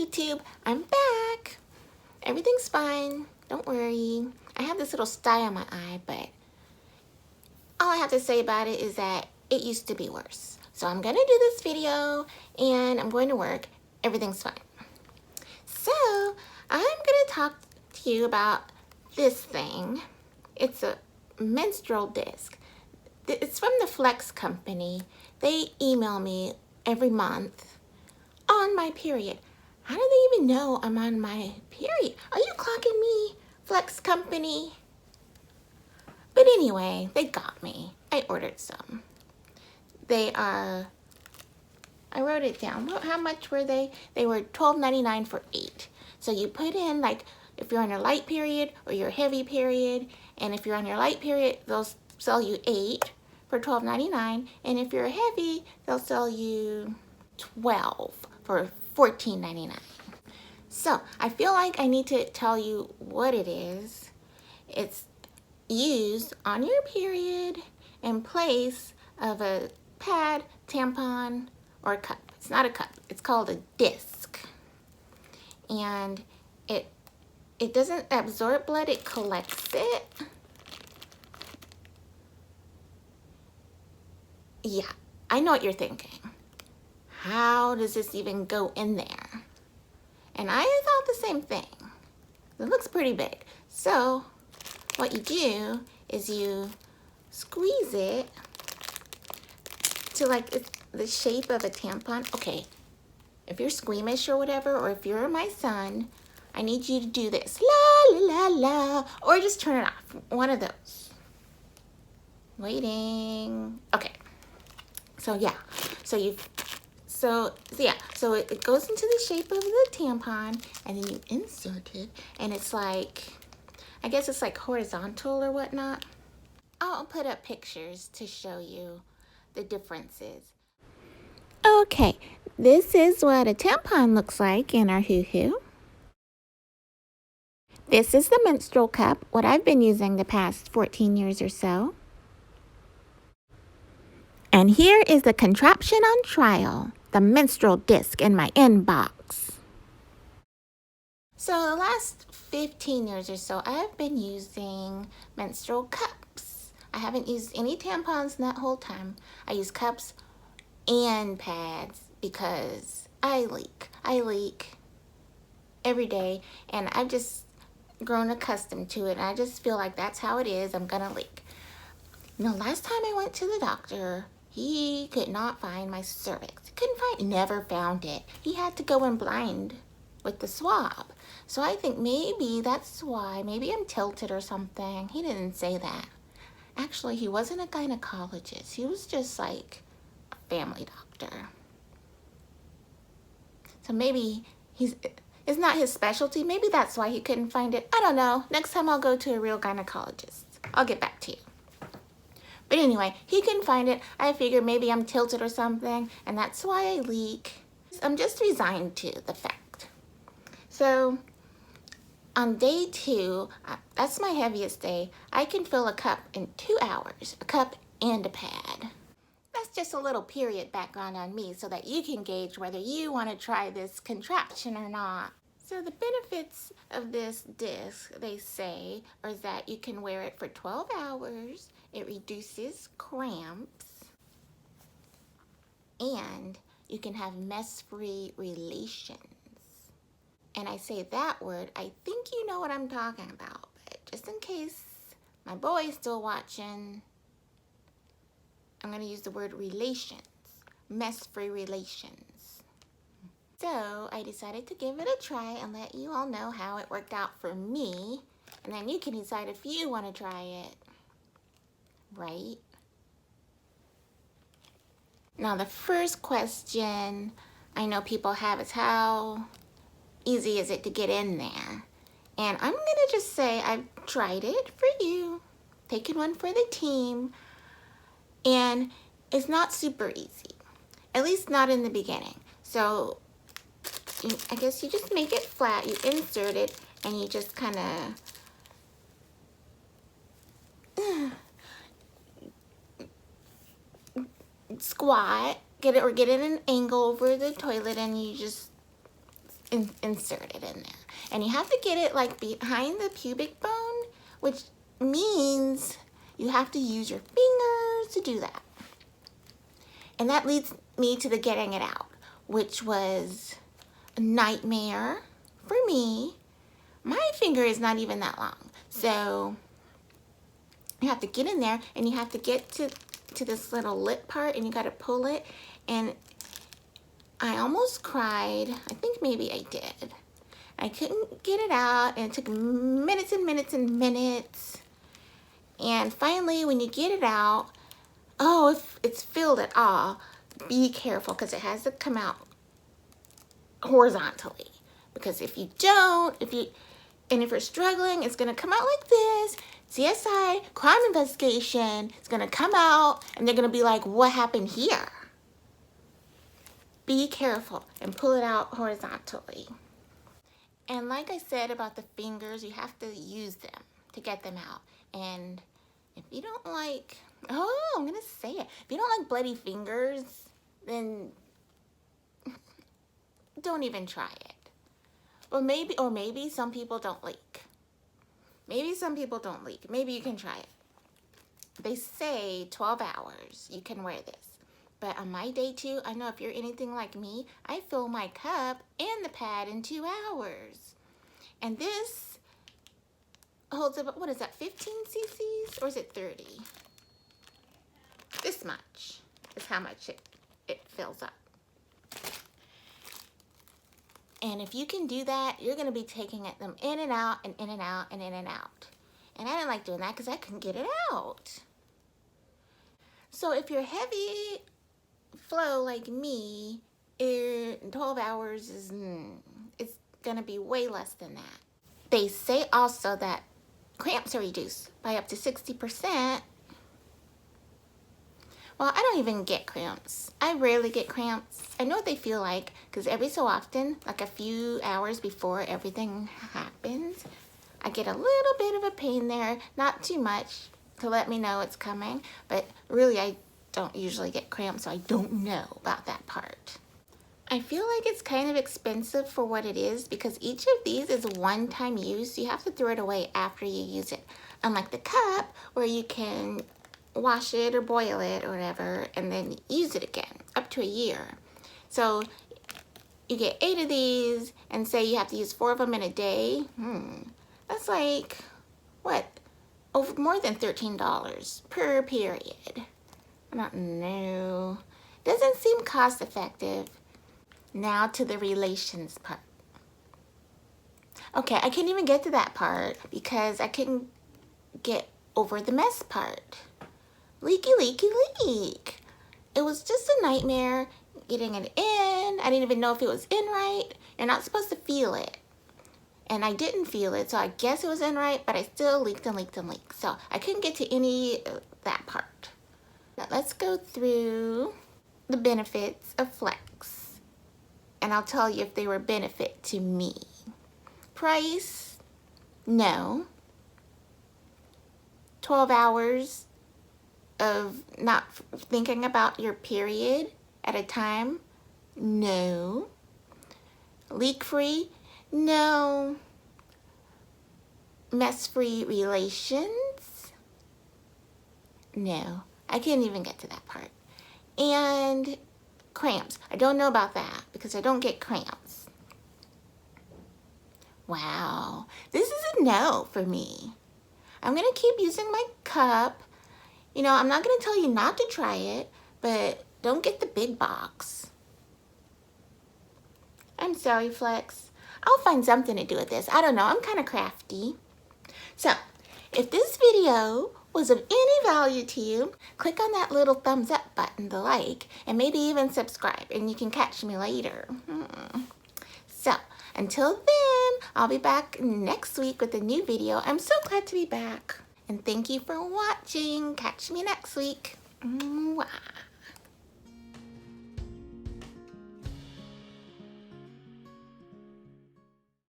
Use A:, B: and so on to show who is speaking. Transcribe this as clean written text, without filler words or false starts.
A: YouTube, I'm back. Everything's fine. Don't worry. I have this little sty on my eye, but all I have to say about it is that it used to be worse. So I'm gonna do this video and I'm going to work. Everything's fine. So I'm gonna talk to you about this thing. It's a menstrual disc. It's from the Flex company. They email me every month on my period. How do they even know I'm on my period? Are you clocking me, Flex company? But anyway, they got me. I ordered some. They are, I wrote it down. How much were they? They were $12.99 for 8. So you put in, like, if you're on your light period or your heavy period, and if you're on your light period, they'll sell you 8 for $12.99, and if you're heavy, they'll sell you 12 for $14.99. So I feel like I need to tell you what it is. It's used on your period in place of a pad, tampon, or a cup. It's not a cup. It's called a disc. And it doesn't absorb blood, it collects it. Yeah, I know what you're thinking. How does this even go in there? And I thought the same thing. It looks pretty big. So what you do is you squeeze it to like the shape of a tampon. Okay, if you're squeamish or whatever, or if you're my son, I need you to do this. La, la, la, la. Or just turn it off. One of those. Waiting. Okay. So yeah. So it goes into the shape of the tampon, and then you insert it, and it's like, I guess it's like horizontal or whatnot. I'll put up pictures to show you the differences. Okay, this is what a tampon looks like in our hoo-hoo. This is the menstrual cup, what I've been using the past 14 years or so. And here is the contraption on trial, the menstrual disc in my inbox. So the last 15 years or so, I've been using menstrual cups. I haven't used any tampons in that whole time. I use cups and pads because I leak. I leak every day, and I've just grown accustomed to it, and I just feel like that's how it is. I'm gonna leak. Last time I went to the doctor, he could not find my cervix. Never found it. He had to go in blind with the swab. So I think maybe that's why. Maybe I'm tilted or something. He didn't say that. Actually, he wasn't a gynecologist. He was just like a family doctor. So maybe it's not his specialty. Maybe that's why he couldn't find it. I don't know. Next time I'll go to a real gynecologist. I'll get back to you. But anyway, he couldn't find it. I figured maybe I'm tilted or something, and that's why I leak. I'm just resigned to the fact. So on day 2, that's my heaviest day, I can fill a cup in 2 hours, a cup and a pad. That's just a little period background on me so that you can gauge whether you want to try this contraption or not. So the benefits of this disc, they say, are that you can wear it for 12 hours, it reduces cramps, and you can have mess-free relations. And I say that word, I think you know what I'm talking about, but just in case my boy's still watching, I'm going to use the word relations, mess-free relations. So I decided to give it a try and let you all know how it worked out for me, and then you can decide if you want to try it, right? Now the first question I know people have is how easy is it to get in there? And I'm gonna just say I've tried it for you, taken one for the team, and it's not super easy, at least not in the beginning. So I guess you just make it flat, you insert it, and you just kind of squat, get it at an angle over the toilet, and you just insert it in there. And you have to get it like behind the pubic bone, which means you have to use your fingers to do that. And that leads me to the getting it out, which was a nightmare for me. My finger is not even that long. So you have to get in there and you have to get to this little lip part and you got to pull it. And I almost cried. I think maybe I did. I couldn't get it out and it took minutes and minutes and minutes. And finally, when you get it out, oh, if it's filled at all, be careful because it has to come out horizontally. Because if you don't, if you're struggling, it's gonna come out like this. CSI, crime investigation, it's gonna come out and they're gonna be like, what happened here? Be careful and pull it out horizontally. And like I said about the fingers, you have to use them to get them out. And if you don't like, oh, I'm gonna say it. If you don't like bloody fingers, then don't even try it. Or maybe some people don't leak. Maybe some people don't leak. Maybe you can try it. They say 12 hours you can wear this. But on my day 2, I know if you're anything like me, I fill my cup and the pad in 2 hours. And this holds about, what is that, 15 cc's? Or is it 30? This much is how much it fills up. And if you can do that, you're going to be taking them in and out and in and out and in and out. And I didn't like doing that because I couldn't get it out. So if you're heavy flow like me, 12 hours is, it's going to be way less than that. They say also that cramps are reduced by up to 60%. Well, I don't even get cramps. I rarely get cramps. I know what they feel like because every so often, like a few hours before everything happens, I get a little bit of a pain there. Not too much to let me know it's coming, but really I don't usually get cramps, so I don't know about that part. I feel like it's kind of expensive for what it is because each of these is one-time use. So you have to throw it away after you use it. Unlike the cup where you can wash it or boil it or whatever and then use it again up to a year. So you get 8 of these and say you have to use 4 of them in a day. That's like, what? Over more than $13 per period. I don't know. Doesn't seem cost effective. Now to the relations part. Okay, I couldn't even get to that part because I couldn't get over the mess part. Leaky, leaky, leak. It was just a nightmare getting it in. I didn't even know if it was in right. You're not supposed to feel it. And I didn't feel it, so I guess it was in right, but I still leaked and leaked and leaked. So I couldn't get to any of that part. Now let's go through the benefits of Flex. And I'll tell you if they were a benefit to me. Price, no. 12 hours of not thinking about your period at a time, no. Leak-free, no. Mess-free relations, no. I can't even get to that part. And cramps, I don't know about that because I don't get cramps. Wow, this is a no for me. I'm gonna keep using my cup. You know, I'm not gonna tell you not to try it, but don't get the big box. I'm sorry, Flex. I'll find something to do with this. I don't know, I'm kind of crafty. So, if this video was of any value to you, click on that little thumbs up button to like, and maybe even subscribe, and you can catch me later. So, until then, I'll be back next week with a new video. I'm so glad to be back. And thank you for watching. Catch me next week. Mwah.